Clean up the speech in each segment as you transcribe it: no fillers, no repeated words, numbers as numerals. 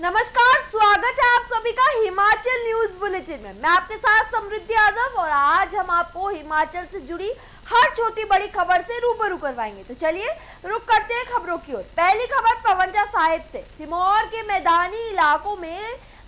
नमस्कार, स्वागत है आप सभी का हिमाचल न्यूज बुलेटिन में। मैं आपके साथ समृद्धि यादव और आज हम आपको हिमाचल से जुड़ी हर छोटी बड़ी खबर से रूबरू करवाएंगे। तो चलिए रुक करते हैं खबरों की ओर। पहली खबर पावंटा साहिब से। सिरमौर के मैदानी इलाकों में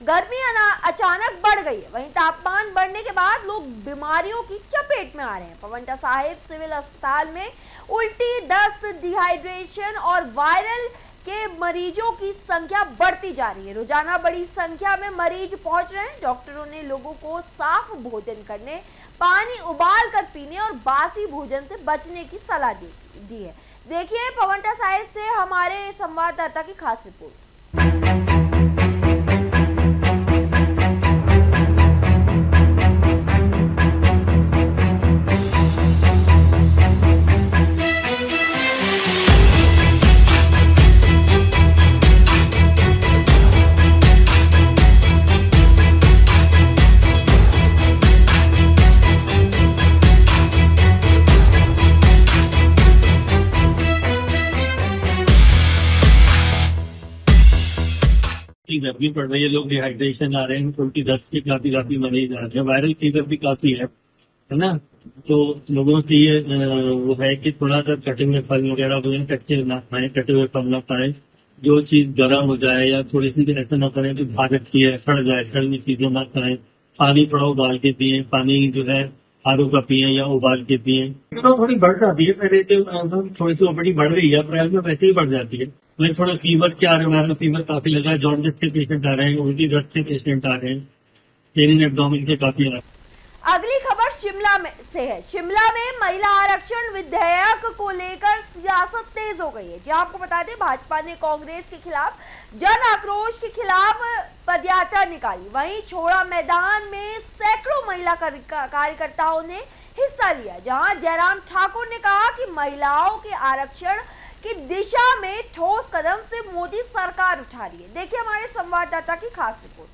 गर्मी अचानक बढ़ गई है। वहीं तापमान बढ़ने के बाद लोग बीमारियों की चपेट में आ रहे हैं। पावंटा साहिब सिविल अस्पताल में उल्टी, दस्त, डिहाइड्रेशन और वायरल के मरीजों की संख्या बढ़ती जा रही है। रोजाना बड़ी संख्या में मरीज पहुंच रहे हैं। डॉक्टरों ने लोगों को साफ भोजन करने, पानी उबाल कर पीने और बासी भोजन से बचने की सलाह दी है। देखिए पावंटा साहिब से हमारे संवाददाता की खास रिपोर्ट। गर्मी पड़ रही है, लोग डिहाइड्रेशन आ रहे हैं, उल्टी दस्त के काफी मरीज आ रहे हैं, वायरल फीवर भी काफी है ना। तो लोगों से ये वो है कि थोड़ा सा कटे हुए फल वगैरह कच्चे ना खाएं, कटे हुए फल ना खाएं। जो चीज गर्म हो जाए या थोड़ी सी ऐसा ना करें कि भाग रखी है, सड़ जाए, सड़ी चीजें ना खाएं। पानी थोड़ा उबाल के पिए, पानी जो है आरओ का पिए या उबाल के पिए। तो थोड़ी बढ़ जाती है, पहले थोड़ी सी ओपीडी बढ़ रही है, अप्रैल में वैसे ही बढ़ जाती है। लेकिन थोड़ा फीवर क्या आ रहा है, फीवर काफी लगा है, जॉन्डिस के पेशेंट आ रहे हैं, उल्टी दस्त के पेशेंट आ रहे हैं, पेनिंग एब्डोमेन के काफी आ रहे हैं। अगली खबर शिमला में से है। शिमला में महिला आरक्षण विधेयक को लेकर सियासत तेज हो गई है। जी आपको बता दें, भाजपा ने कांग्रेस के खिलाफ जन आक्रोश के खिलाफ पदयात्रा निकाली। वहीं छोड़ा मैदान में सैकड़ों महिला कार्यकर्ताओं ने हिस्सा लिया, जहां जयराम ठाकुर ने कहा कि महिलाओं के आरक्षण की दिशा में ठोस कदम से मोदी सरकार उठा रही है। देखिए हमारे संवाददाता की खास रिपोर्ट।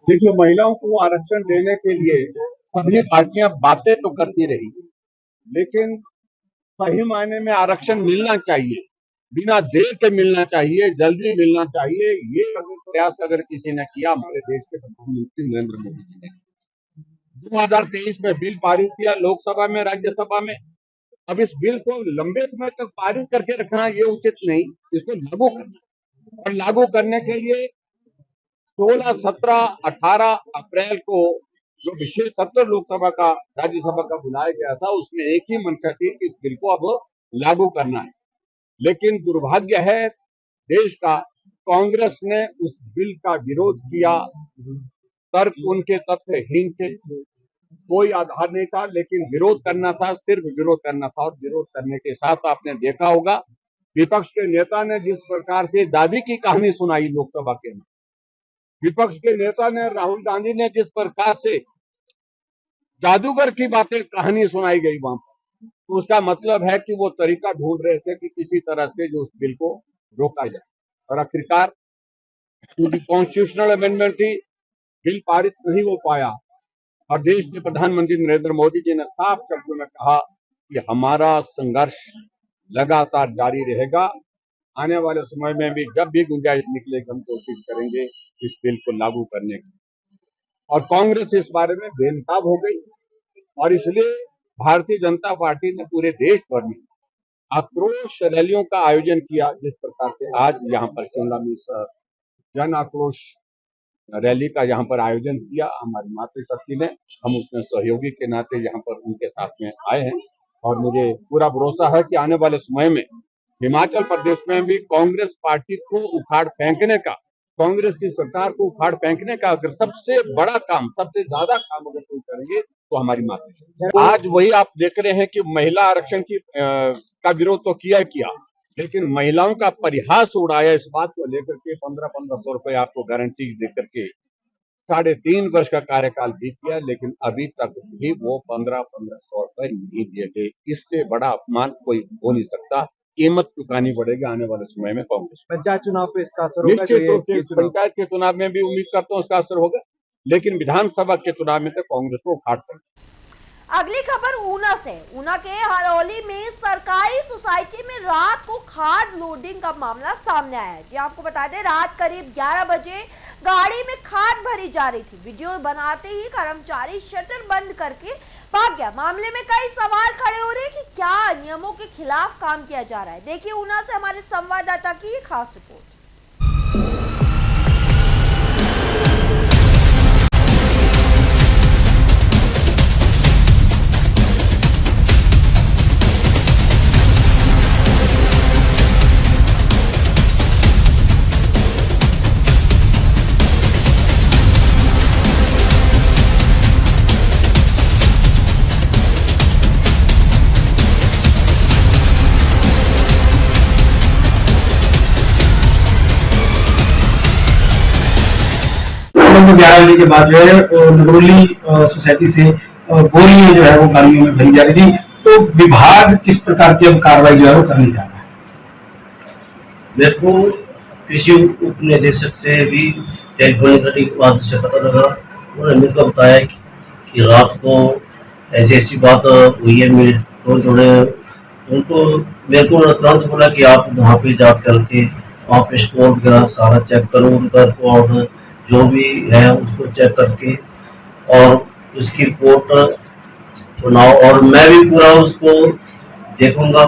देखिए, महिलाओं को आरक्षण देने के लिए सभी पार्टियां बातें तो करती रही, लेकिन सही मायने में आरक्षण मिलना चाहिए, बिना देर के मिलना चाहिए, जल्दी मिलना चाहिए। ये प्रयास अगर किसी ने किया, हमारे देश के प्रधानमंत्री नरेंद्र मोदी जी ने 2023 में बिल पारित किया, लोकसभा में, राज्यसभा में। अब इस बिल को लंबे समय तक पारित करके रखना ये उचित नहीं, इसको लागू करना, और लागू करने के लिए 16, 17, 18 अप्रैल को जो विशेष सत्र लोकसभा का, राज्यसभा का बुलाया गया था, उसमें एक ही मंशा थी कि इस बिल को अब लागू करना है। लेकिन दुर्भाग्य है देश का, कांग्रेस ने उस बिल का विरोध किया। तर्क उनके तथ्यहीन थे, कोई आधार नहीं था, लेकिन विरोध करना था, सिर्फ विरोध करना था। और विरोध करने के साथ आपने देखा होगा, विपक्ष के नेता ने जिस प्रकार से दादी की कहानी सुनाई लोकसभा के अंदर, विपक्ष के नेता ने, राहुल गांधी ने जिस प्रकार से जादूगर की बातें, कहानी सुनाई गई वहां पर, तो उसका मतलब है कि वो तरीका ढूंढ रहे थे कि किसी तरह से जो उस बिल को रोका जाए। और आखिरकार कॉन्स्टिट्यूशनल अमेंडमेंट थी, बिल पारित नहीं हो पाया। और देश के प्रधानमंत्री नरेंद्र मोदी जी ने साफ शब्दों में कहा कि हमारा संघर्ष लगातार जारी रहेगा। आने वाले समय में भी जब भी गुंजाइश निकलेगी, हम कोशिश करेंगे इस बिल को लागू करने की। और कांग्रेस इस बारे में बेनकाब हो गई, और इसलिए भारतीय जनता पार्टी ने पूरे देश भर में आक्रोश रैलियों का आयोजन किया। जिस प्रकार से आज यहाँ पर शिमला में जन आक्रोश रैली का यहाँ पर आयोजन किया हमारी मातृशक्ति ने, हम उसमें सहयोगी के नाते यहाँ पर उनके साथ में आए हैं। और मुझे पूरा भरोसा है कि आने वाले समय में हिमाचल प्रदेश में भी कांग्रेस पार्टी को उखाड़ फेंकने का कांग्रेस की सरकार को उखाड़ फेंकने का अगर सबसे बड़ा काम, सबसे ज्यादा काम अगर कोई करेंगे तो हमारी माता। आज वही आप देख रहे हैं कि महिला आरक्षण का विरोध तो किया, लेकिन महिलाओं का परिहास उड़ाया इस बात को लेकर के 1500 रुपए आपको गारंटी देकर के 3.5 वर्ष का कार्यकाल बीत गया, लेकिन अभी तक भी वो 1500 रुपए नहीं दिए गए। इससे बड़ा अपमान कोई हो नहीं सकता। कीमत चुकानी पड़ेगी आने वाले समय में कांग्रेस। पंचायत चुनाव पे इसका असर होगा? निश्चित रूप से पंचायत के चुनाव में भी उम्मीद करता हूँ इसका असर होगा, लेकिन विधानसभा के चुनाव में तो कांग्रेस को उखाड़ पड़ेगा। अगली खबर ऊना से। ऊना के हरौली में सरकारी सोसाइटी में रात को खाद लोडिंग का मामला सामने आया है। जी आपको बता दें, रात करीब 11 बजे गाड़ी में खाद भरी जा रही थी। वीडियो बनाते ही कर्मचारी शटर बंद करके भाग गया। मामले में कई सवाल खड़े हो रहे हैं कि क्या नियमों के खिलाफ काम किया जा रहा है। देखिए ऊना से हमारे संवाददाता की ये खास रिपोर्ट। लगभग 11 बजे के बाद जो है नगरोली सोसाइटी से बोरियां जो है वो गाड़ियों में भरी जा रही थी। तो विभाग किस प्रकार की अब कार्रवाई जो है वो करने जा रहा है? मेरे को कृषि उप निदेशक से भी टेलीफोनिक बात से पता लगा। उन्होंने मेरे को बताया कि रात को ऐसी बात हुई है। मेरे को उनको मेरे को तुरंत बोला कि आप वहाँ पे जा करके वहाँ पे स्टोर वगैरह सारा चेक करो, उनका रिकॉर्ड जो भी है उसको चेक करके और उसकी रिपोर्ट बनाओ और मैं भी पूरा उसको देखूंगा।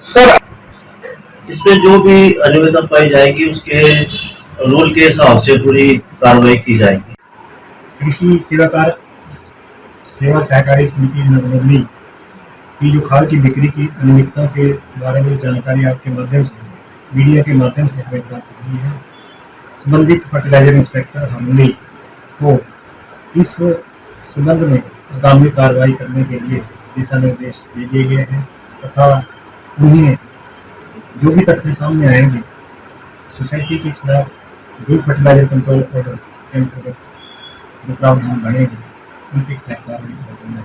सर, इसमें जो भी अनियमितता पाई जाएगी उसके रूल के हिसाब से पूरी कार्रवाई की जाएगी। कृषि सेवा सहकारी समिति नगरोली की जो खाद की बिक्री की अनियमितता के बारे में जानकारी आपके माध्यम से, मीडिया के माध्यम से हमें प्राप्त हुई है। संबंधित फर्टिलाइजर इंस्पेक्टर हमने को इस संबंध में आगामी कार्रवाई करने के लिए दिशा निर्देश दे दिए गए हैं तथा उन्हें जो भी तथ्य सामने आएंगे सोसाइटी के खिलाफ जो फर्टिलाइजर कंट्रोल ऑर्डर के अंतर्गत जो प्रावधान बनेंगे उनके खिलाफ कार्रवाई करना है।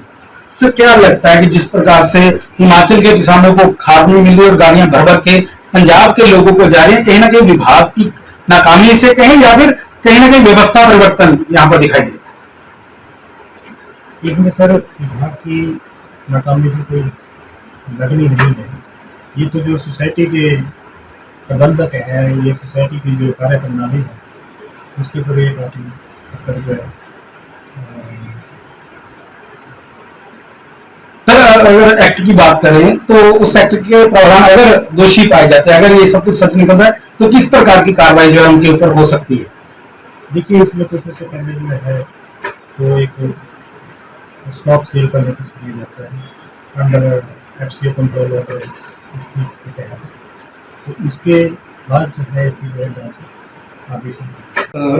सर, क्या लगता है कि जिस प्रकार से हिमाचल के किसानों को खाद नहीं मिल रही और गाड़ियां भर भर के पंजाब के लोगों को जा रही है, कहीं ना कहीं विभाग की नाकामी से कहें या फिर कहीं ना कहीं व्यवस्था परिवर्तन यहाँ पर दिखाई देता है? इसमें सर विभाग की नाकामी तो कोई लगनी नहीं है। ये तो जो सोसाइटी के प्रबंधक है, ये सोसाइटी की जो कार्य प्रणाली है उसके ऊपर ये काफी जो है। सर, अगर एक्ट की बात करें तो उस एक्ट के प्रावधान अगर दोषी पाए जाते हैं, अगर ये सब कुछ सच निकलता है तो किस प्रकार की कार्रवाई जो है उनके ऊपर हो सकती है? देखिए, इसमें तो सबसे पहले जो है तो एक स्टॉप सेल का नोटिस दिया जाता है अंडर एफसीओ कंट्रोल ऑर्डर के तहत। तो उसके बाद जो है इसकी जो है जांच आगे से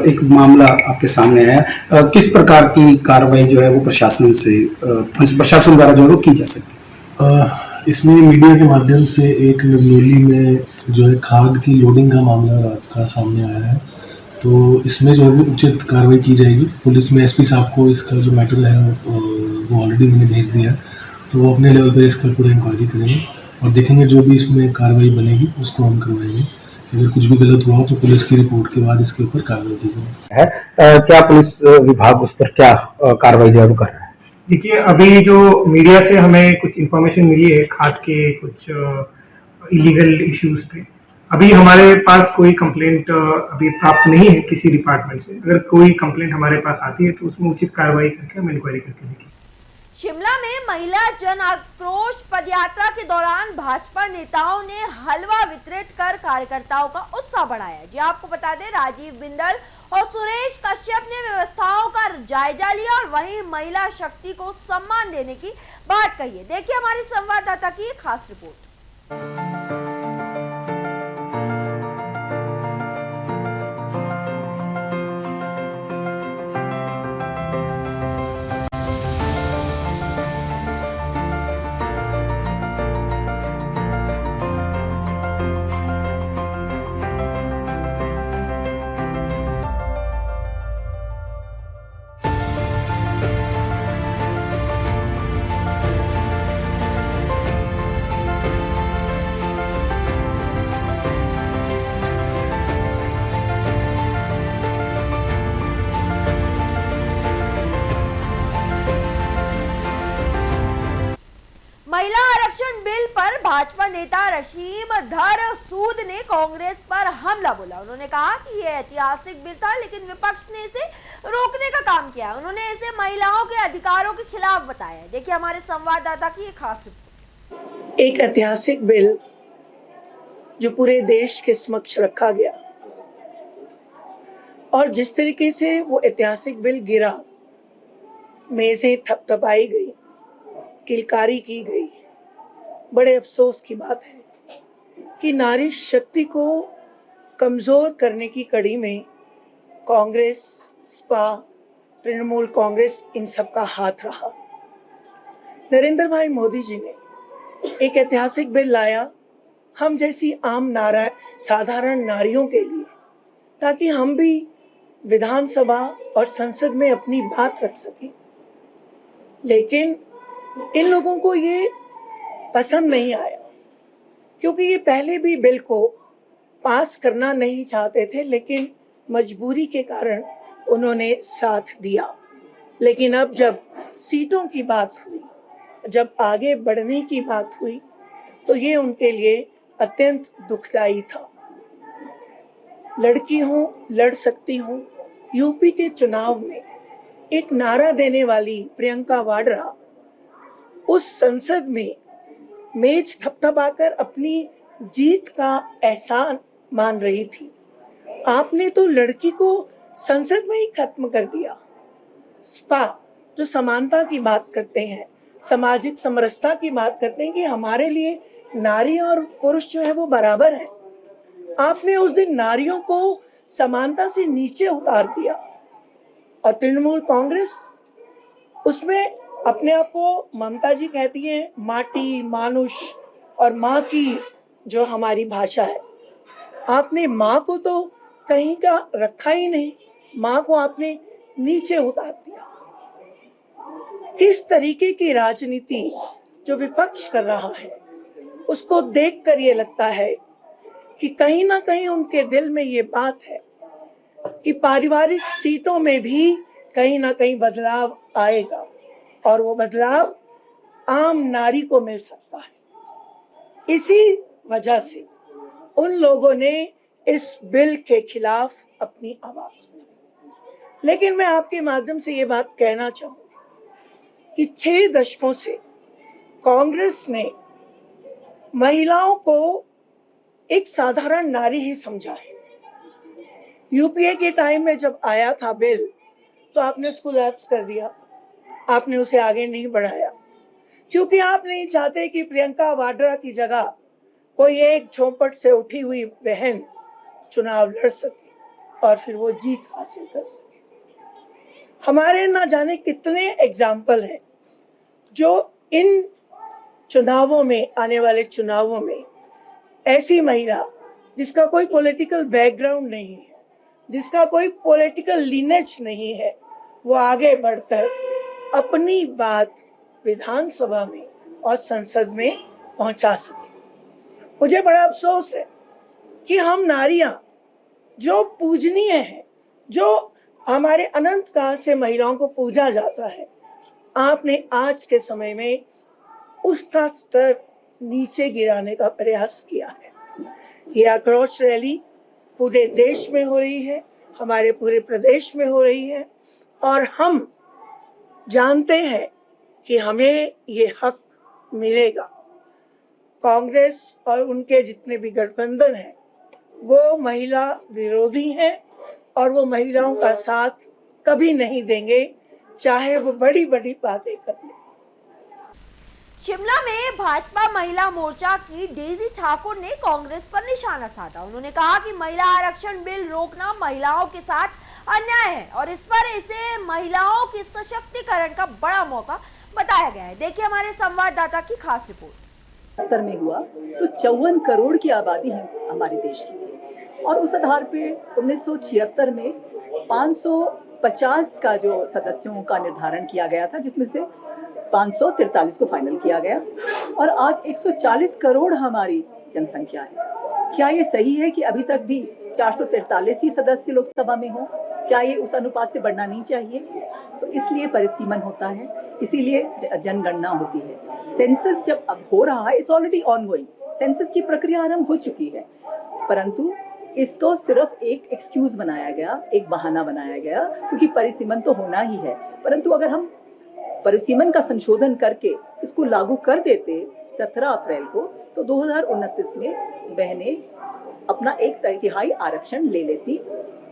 एक मामला आपके सामने आया, किस प्रकार की कार्रवाई जो है वो प्रशासन द्वारा जो है वो की जा सकती है? इसमें मीडिया के माध्यम से एक नगरोली में जो है खाद की लोडिंग का मामला रात का सामने आया है। तो इसमें जो है उचित कार्रवाई की जाएगी। पुलिस में एसपी साहब को इसका जो मैटर है वो ऑलरेडी मैंने भेज दिया है, तो वो अपने लेवल पर इसका पूरा इंक्वायरी करेंगे और देखेंगे जो भी इसमें कार्रवाई बनेगी उसको हम करवाएंगे। अगर कुछ भी गलत हुआ तो पुलिस की रिपोर्ट के बाद इसके ऊपर कार्रवाई की जाएगी। क्या पुलिस विभाग उस पर क्या कार्रवाई जो कर रहा है? देखिए, अभी जो मीडिया से हमें कुछ इन्फॉर्मेशन मिली है खाद के कुछ इलीगल इश्यूज पे, अभी हमारे पास कोई कंप्लेंट अभी प्राप्त नहीं है किसी डिपार्टमेंट से। अगर कोई कंप्लेंट हमारे पास आती है तो उसमें उचित कार्रवाई करके हम इंक्वायरी करके देखेंगे। शिमला में महिला जन आक्रोश पदयात्रा के दौरान भाजपा नेताओं ने हलवा वितरित कर कार्यकर्ताओं का उत्साह बढ़ाया। जी आपको बता दें, राजीव बिंदल और सुरेश कश्यप ने व्यवस्थाओं का जायजा लिया और वहीं महिला शक्ति को सम्मान देने की बात कही है। देखिए हमारी संवाददाता की एक खास रिपोर्ट। भाजपा नेता रशीमधर सूद ने कांग्रेस पर हमला बोला। उन्होंने कहा कि यह ऐतिहासिक बिल था, लेकिन विपक्ष ने इसे रोकने का काम किया। उन्होंने इसे महिलाओं के अधिकारों के खिलाफ बताया। देखिए हमारे संवाददाता की एक खास रिपोर्ट। एक ऐतिहासिक बिल जो पूरे देश के समक्ष रखा गया और जिस तरीके से वो ऐतिहासिक बिल गिरा, मेजें थपथपाई गई, किलकारी की गई, बड़े अफसोस की बात है कि नारी शक्ति को कमज़ोर करने की कड़ी में कांग्रेस, सपा, तृणमूल कांग्रेस इन सब का हाथ रहा। नरेंद्र भाई मोदी जी ने एक ऐतिहासिक बिल लाया हम जैसी साधारण नारियों के लिए, ताकि हम भी विधानसभा और संसद में अपनी बात रख सकें। लेकिन इन लोगों को ये पसंद नहीं आया, क्योंकि ये पहले भी बिल को पास करना नहीं चाहते थे, लेकिन मजबूरी के कारण उन्होंने साथ दिया। लेकिन अब जब सीटों की बात हुई, जब आगे बढ़ने की बात हुई, तो ये उनके लिए अत्यंत दुखदाई था। लड़की हूँ, लड़ सकती हूँ, यूपी के चुनाव में एक नारा देने वाली प्रियंका वाड्रा उस संसद में मेज थपथपाकर अपनी जीत का एहसान मान रही थी। आपने तो लड़की को संसद में ही खत्म कर दिया। सपा जो समानता की बात करते हैं, सामाजिक समरसता की बात करते हैं कि हमारे लिए नारी और पुरुष जो है वो बराबर हैं, आपने उस दिन नारियों को समानता से नीचे उतार दिया। और तृणमूल कांग्रेस उसमें अपने आप को ममता जी कहती हैं माटी, मानुष और माँ की जो हमारी भाषा है, आपने माँ को तो कहीं का रखा ही नहीं, माँ को आपने नीचे उतार दिया। किस तरीके की राजनीति जो विपक्ष कर रहा है, उसको देखकर ये लगता है कि कहीं ना कहीं उनके दिल में ये बात है कि पारिवारिक सीटों में भी कहीं ना कहीं बदलाव आएगा और वो बदलाव आम नारी को मिल सकता है। इसी वजह से उन लोगों ने इस बिल के खिलाफ अपनी आवाज उठाई। लेकिन मैं आपके माध्यम से ये बात कहना चाहूँगी कि 6 दशकों से कांग्रेस ने महिलाओं को एक साधारण नारी ही समझा है। यूपीए के टाइम में जब आया था बिल, तो आपने उसको लैप्स कर दिया, आपने उसे आगे नहीं बढ़ाया, क्योंकि आप नहीं चाहते कि प्रियंका वाड्रा की जगह कोई एक झोंपट से उठी हुई बहन चुनाव लड़ सके और फिर वो जीत हासिल कर सके। हमारे ना जाने कितने एग्जाम्पल हैं जो इन चुनावों में, आने वाले चुनावों में ऐसी महिला जिसका कोई पॉलिटिकल बैकग्राउंड नहीं है, जिसका कोई पॉलिटिकल लीनेज नहीं है, वो आगे बढ़कर अपनी बात विधानसभा में और संसद में पहुंचा सके। मुझे बड़ा अफसोस है कि हम नारियां जो पूजनीय हैं, जो हमारे अनंत काल से महिलाओं को पूजा जाता है, आपने आज के समय में उसका स्तर नीचे गिराने का प्रयास किया है। ये आक्रोश रैली पूरे देश में हो रही है, हमारे पूरे प्रदेश में हो रही है, और हम जानते हैं कि हमें ये हक मिलेगा। कांग्रेस और उनके जितने भी गठबंधन हैं वो महिला विरोधी हैं और वो महिलाओं का साथ कभी नहीं देंगे, चाहे वो बड़ी बड़ी बातें कर लें। शिमला में भाजपा महिला मोर्चा की डेजी ठाकुर ने कांग्रेस पर निशाना साधा। उन्होंने कहा कि महिला आरक्षण बिल रोकना महिलाओं के साथ अन्याय है और इस पर इसे महिलाओं के सशक्तिकरण का बड़ा मौका बताया गया है। देखिए हमारे संवाददाता की खास रिपोर्ट। में हुआ तो 54 करोड़ की आबादी हमारे देश की थी और उस आधार पे 1976 में 550 का जो सदस्यों का निर्धारण किया गया था, जिसमें से 543 को फाइनल किया गया और आज 140 करोड़ हमारी जनसंख्या है। क्या ये सही है कि अभी तक भी 443 ही सदस्य लोकसभा में हो? क्या ये उस अनुपात से बढ़ना नहीं चाहिए? तो इसलिए परिसीमन होता है, इसीलिए जनगणना होती है। सेंसस जब अब हो रहा है, इट्स ऑलरेडी ऑनगोइंग, सेंसस की प्रक्रिया आरंभ हो चुकी है, परंतु इसको सिर्फ एक एक्सक्यूज बनाया गया, एक बहाना बनाया गया, क्योंकि परिसीमन तो होना ही है। परंतु अगर हम परिसीमन का संशोधन करके इसको लागू कर देते 17 अप्रैल को, तो 2029 में बहनें अपना 1/3 आरक्षण ले लेती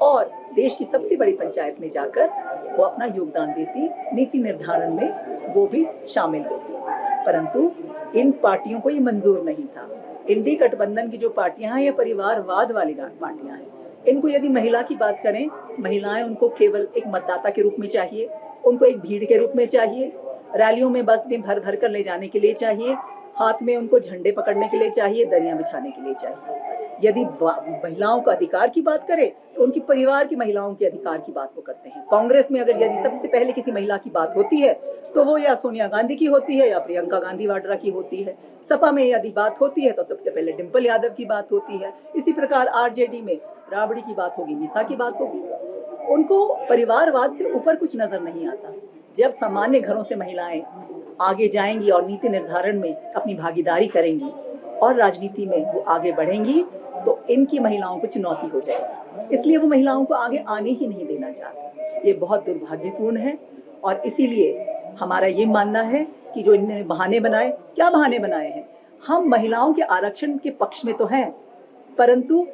और देश की सबसे बड़ी पंचायत में जाकर वो अपना योगदान देती, नीति निर्धारण में वो भी शामिल होती। परंतु इन पार्टियों को ये मंजूर नहीं था। इंडी गठबंधन की जो पार्टियां हैं, ये परिवारवाद वाली पार्टियां हैं। इनको यदि महिला की बात करें, महिलाएं उनको केवल एक मतदाता के रूप में चाहिए, उनको एक भीड़ के रूप में चाहिए, रैलियों में बस में भर भर कर ले जाने के लिए चाहिए, हाथ में उनको झंडे पकड़ने के लिए चाहिए, दरियां बिछाने के लिए चाहिए। यदि महिलाओं का अधिकार की बात करें तो उनकी परिवार की महिलाओं के अधिकार की बात वो करते हैं। कांग्रेस में अगर यदि सबसे पहले किसी महिला की बात होती है तो वो या सोनिया गांधी की होती है या प्रियंका गांधी वाड्रा की होती है। सपा में यदि बात होती है तो सबसे पहले डिम्पल यादव की बात होती है। इसी प्रकार आरजेडी में राबड़ी की बात होगी, मीसा की बात होगी। उनको परिवारवाद से ऊपर कुछ नजर नहीं आता। जब सामान्य घरों से महिलाएं आगे जाएंगी और नीति निर्धारण में अपनी भागीदारी करेंगी और राजनीति में वो आगे बढ़ेंगी, तो इनकी महिलाओं को चुनौती हो जाएगी। इसलिए वो महिलाओं को आगे आने ही नहीं देना चाहते। ये बहुत दुर्भाग्यपूर्ण है और इसीलिए हमारा ये मानना है कि जो इन्होंने बहाने बनाए, क्या बहाने बनाए हैं? हम महिलाओं के आरक्षण के पक्ष में तो हैं, परंतु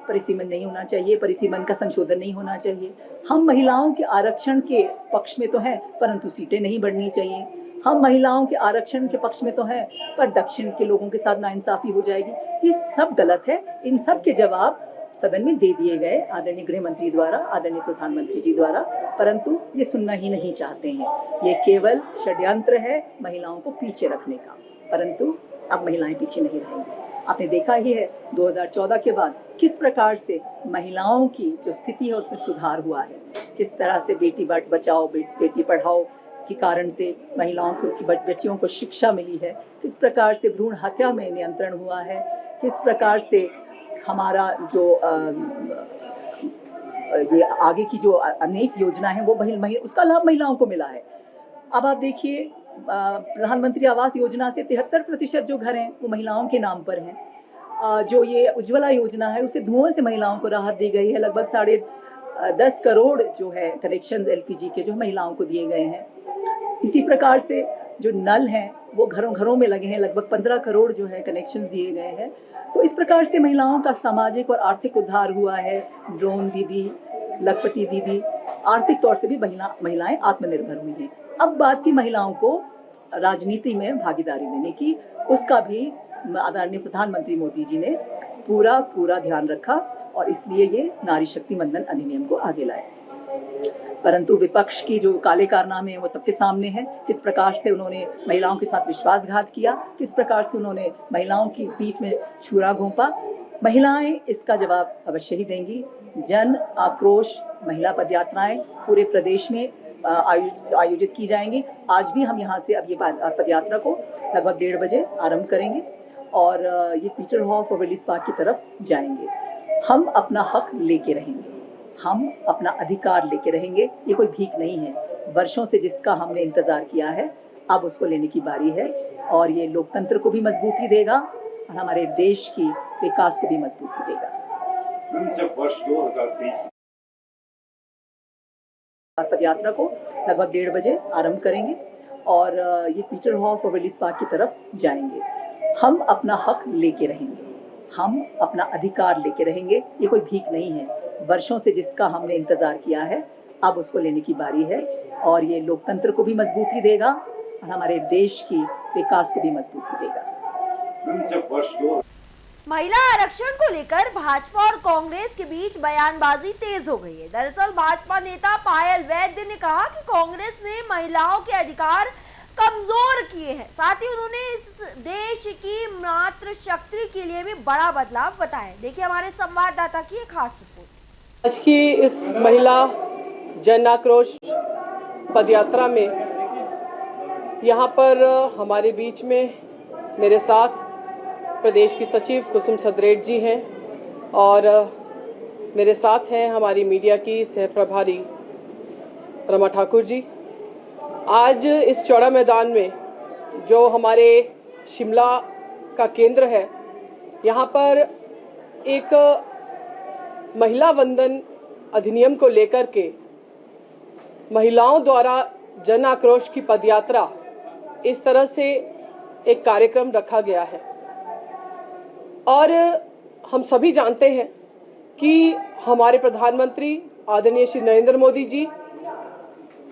परिसीमन नहीं होना चाहिए, परिसीमन का संशोधन नहीं होना चाहिए। हम महिलाओं के आरक्षण के पक्ष में तो हैं, परंतु सीटें नहीं बढ़नी चाहिए। हम महिलाओं के आरक्षण के पक्ष में तो हैं, पर दक्षिण के लोगों के साथ नाइंसाफी हो जाएगी। ये सब गलत है। इन सब के जवाब सदन में दे दिए गए आदरणीय गृह मंत्री द्वारा, आदरणीय प्रधानमंत्री जी द्वारा, परंतु ये सुनना ही नहीं चाहते हैं। ये केवल षड्यंत्र है महिलाओं को पीछे रखने का, परंतु अब महिलाएं पीछे नहीं रहेंगी। आपने देखा ही है 2014 के बाद किस प्रकार से महिलाओं की जो स्थिति है उसमें सुधार हुआ है, किस तरह से बेटी बचाओ बेटी पढ़ाओ के कारण से महिलाओं को, बच्चियों को शिक्षा मिली है, किस प्रकार से भ्रूण हत्या में नियंत्रण हुआ है, किस प्रकार से हमारा जो ये आगे की जो अनेक योजना है वो उसका लाभ महिलाओं को मिला है। अब आप देखिए प्रधानमंत्री आवास योजना से 73% जो घर हैं वो महिलाओं के नाम पर हैं। जो ये उज्ज्वला योजना है उससे धुएं से महिलाओं को राहत दी गई है। लगभग 10.5 करोड़ जो है कनेक्शंस एलपीजी के जो महिलाओं को दिए गए हैं। इसी प्रकार से जो नल हैं वो घरों घरों में लगे हैं, लगभग 15 करोड़ जो है कनेक्शंस दिए गए हैं। तो इस प्रकार से महिलाओं का सामाजिक और आर्थिक उद्धार हुआ है। ड्रोन दीदी, लखपति दीदी, आर्थिक तौर से भी महिलाएं आत्मनिर्भर हुई हैं। अब बात थी महिलाओं को राजनीति में भागीदारी देने की, उसका भी आदरणीय प्रधानमंत्री मोदी जी ने पूरा ध्यान रखा और इसलिए ये नारी शक्ति वंदन अधिनियम को आगे लाए। परंतु विपक्ष की जो काले कारनामे हैं वो सबके सामने हैं। किस प्रकार से उन्होंने महिलाओं के साथ विश्वासघात किया, किस प्रकार से उन्होंने महिलाओं की पीठ में छुरा घोंपा। महिलाएं इसका जवाब अवश्य ही देंगी। जन आक्रोश महिला पदयात्राएं पूरे प्रदेश में आयोजित की जाएंगी। आज भी हम यहाँ से अब ये पदयात्रा को लगभग 1:30 बजे आरंभ करेंगे और ये पीटर हॉफ और विलिस पार्क की तरफ जाएंगे। हम अपना हक लेके रहेंगे, हम अपना अधिकार लेके रहेंगे। ये कोई भीख नहीं है। वर्षों से जिसका हमने इंतजार किया है, अब उसको लेने की बारी है और ये लोकतंत्र को भी मजबूती देगा और हमारे देश की विकास को भी मजबूती देगा। जब वर्ष 2023 पदयात्रा को लगभग 1:30 बजे आरंभ करेंगे और ये पीटर हॉफ और विलिस पार्क की तरफ जाएंगे। हम अपना हक लेके रहेंगे, हम अपना अधिकार लेके रहेंगे। ये कोई भीख नहीं है। वर्षों से जिसका हमने इंतजार किया है, अब उसको लेने की बारी है और ये लोकतंत्र को भी मजबूती देगा और हमारे देश की विकास को भी मजबूती देगा। जब वर्ष 2 महिला आरक्षण को लेकर भाजपा और कांग्रेस के बीच बयानबाजी तेज हो गई है। दरअसल भाजपा नेता पायल वैद्य ने कहा कि कांग्रेस ने महिलाओं के अधिकार कमजोर किए हैं। साथ ही उन्होंने इस देश की मातृशक्ति के लिए भी बड़ा बदलाव बताया। देखिए हमारे संवाददाता की एक खास रिपोर्ट। आज की इस महिला जन आक्रोश पदयात्रा में यहाँ पर हमारे बीच में मेरे साथ प्रदेश की सचिव कुसुम सदरेट जी हैं और मेरे साथ हैं हमारी मीडिया की सह प्रभारी रमा ठाकुर जी। आज इस चौड़ा मैदान में जो हमारे शिमला का केंद्र है, यहाँ पर एक महिला वंदन अधिनियम को लेकर के महिलाओं द्वारा जन आक्रोश की पदयात्रा, इस तरह से एक कार्यक्रम रखा गया है। और हम सभी जानते हैं कि हमारे प्रधानमंत्री आदरणीय श्री नरेंद्र मोदी जी,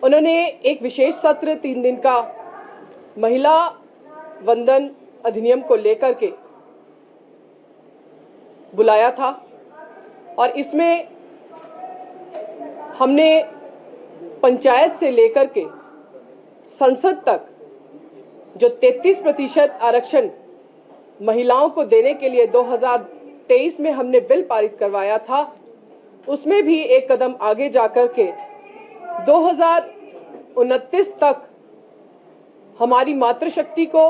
उन्होंने एक विशेष सत्र 3 दिन का महिला वंदन अधिनियम को लेकर के बुलाया था और इसमें हमने पंचायत से लेकर के संसद तक जो 33% आरक्षण महिलाओं को देने के लिए 2023 में हमने बिल पारित करवाया था, उसमें भी एक कदम आगे जाकर के 2029 तक हमारी मातृशक्ति को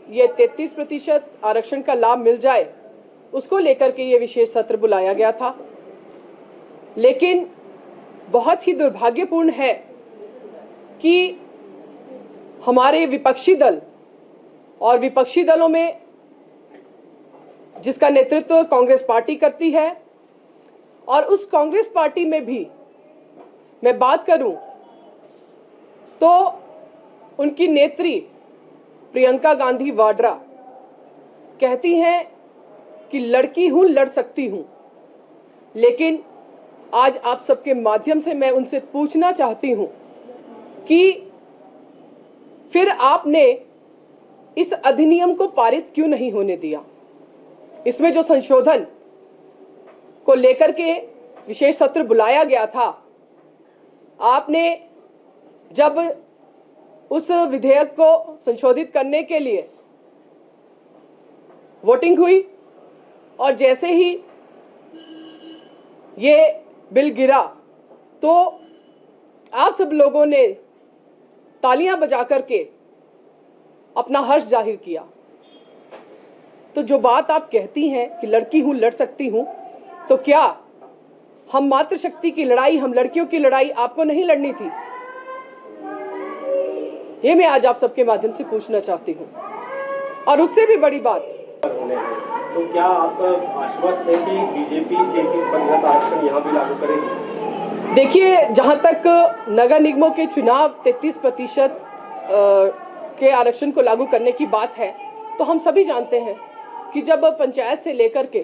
ये 33% आरक्षण का लाभ मिल जाए, उसको लेकर के ये विशेष सत्र बुलाया गया था। लेकिन बहुत ही दुर्भाग्यपूर्ण है कि हमारे विपक्षी दल और विपक्षी दलों में जिसका नेतृत्व कांग्रेस पार्टी करती है, और उस कांग्रेस पार्टी में भी मैं बात करूं तो उनकी नेत्री प्रियंका गांधी वाड्रा कहती हैं कि लड़की हूं, लड़ सकती हूं। लेकिन आज आप सबके माध्यम से मैं उनसे पूछना चाहती हूं कि फिर आपने इस अधिनियम को पारित क्यों नहीं होने दिया? इसमें जो संशोधन को लेकर के विशेष सत्र बुलाया गया था, आपने जब उस विधेयक को संशोधित करने के लिए वोटिंग हुई और जैसे ही ये बिल गिरा तो आप सब लोगों ने तालियां बजा करके अपना हर्ष जाहिर किया। तो जो बात आप कहती हैं कि लड़की हूं, लड़ सकती हूं, तो क्या हम मातृशक्ति की लड़ाई, हम लड़कियों की लड़ाई आपको नहीं लड़नी थी? ये मैं आज आप सबके माध्यम से पूछना चाहती हूं। और उससे भी बड़ी बात, तो क्या आप आश्वस्त हैं कि बीजेपी 33% आरक्षण यहाँ भी लागू करेगी? देखिए, जहां तक नगर निगमों के चुनाव 33% के आरक्षण को लागू करने की बात है, तो हम सभी जानते हैं कि जब पंचायत से लेकर के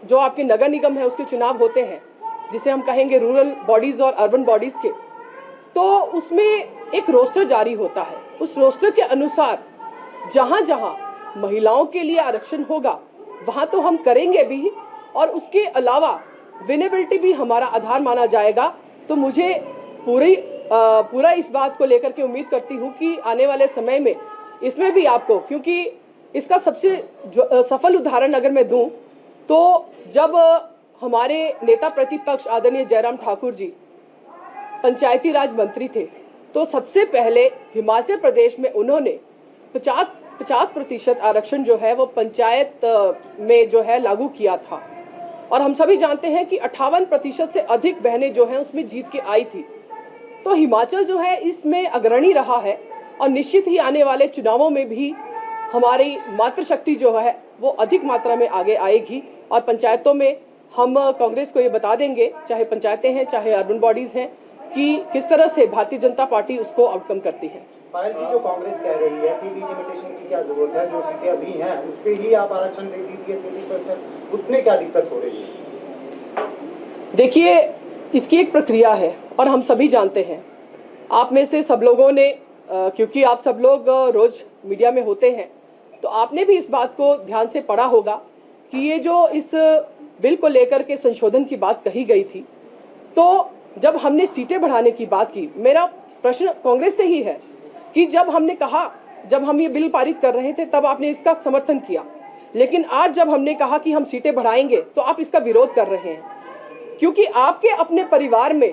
जो आपके नगर निगम है उसके चुनाव होते हैं, जिसे हम कहेंगे रूरल बॉडीज़ और अर्बन बॉडीज़ के, तो उसमें एक रोस्टर जारी होता है। उस रोस्टर के अनुसार जहां जहां महिलाओं के लिए आरक्षण होगा वहां तो हम करेंगे भी, और उसके अलावा विनेबिलिटी भी हमारा आधार माना जाएगा। तो मुझे पूरा इस बात को लेकर के उम्मीद करती हूं कि आने वाले समय में इसमें भी आपको, क्योंकि इसका सबसे सफल उदाहरण अगर मैं दूं तो जब हमारे नेता प्रतिपक्ष आदरणीय जयराम ठाकुर जी पंचायती राज मंत्री थे, तो सबसे पहले हिमाचल प्रदेश में उन्होंने 50% आरक्षण जो है वो पंचायत में जो है लागू किया था। और हम सभी जानते हैं कि 58% से अधिक बहनें जो हैं उसमें जीत के आई थी। तो हिमाचल जो है इसमें अग्रणी रहा है, और निश्चित ही आने वाले चुनावों में भी हमारी मातृशक्ति जो है वो अधिक मात्रा में आगे आएगी। और पंचायतों में हम कांग्रेस को ये बता देंगे, चाहे पंचायतें हैं चाहे अर्बन बॉडीज़ हैं, कि किस तरह से भारतीय जनता पार्टी उसको आउटकम करती है। पायल जी, जो कांग्रेस कह रही है कि डिलिमिटेशन की क्या जरूरत है, जो सीटें अभी हैं उस पे ही आप आरक्षण दे दीजिए 33%, उसमें क्या दिक्कत हो रही है? देखिए, इसकी एक प्रक्रिया है और हम सभी जानते हैं। आप में से सब लोगों ने, क्योंकि आप सब लोग रोज मीडिया में होते हैं, तो आपने भी इस बात को ध्यान से पढ़ा होगा कि ये जो इस बिल को लेकर के संशोधन की बात कही गई थी, तो जब हमने सीटें बढ़ाने की बात की, मेरा प्रश्न कांग्रेस से ही है कि जब हमने कहा, जब हम ये बिल पारित कर रहे थे तब आपने इसका समर्थन किया, लेकिन आज जब हमने कहा कि हम सीटें बढ़ाएंगे तो आप इसका विरोध कर रहे हैं, क्योंकि आपके अपने परिवार में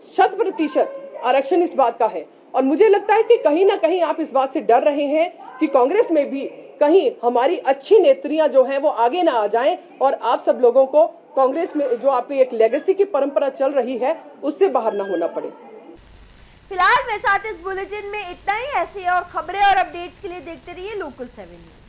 100% आरक्षण इस बात का है। और मुझे लगता है कि कहीं ना कहीं आप इस बात से डर रहे हैं कि कांग्रेस में भी कहीं हमारी अच्छी नेत्रियां जो हैं वो आगे ना आ जाएं और आप सब लोगों को कांग्रेस में जो आपकी एक लेगेसी की परंपरा चल रही है उससे बाहर ना होना पड़े। फिलहाल मेरे साथ इस बुलेटिन में इतना ही। ऐसे और खबरें और अपडेट्स के लिए देखते रहिए लोकल 7 न्यूज़।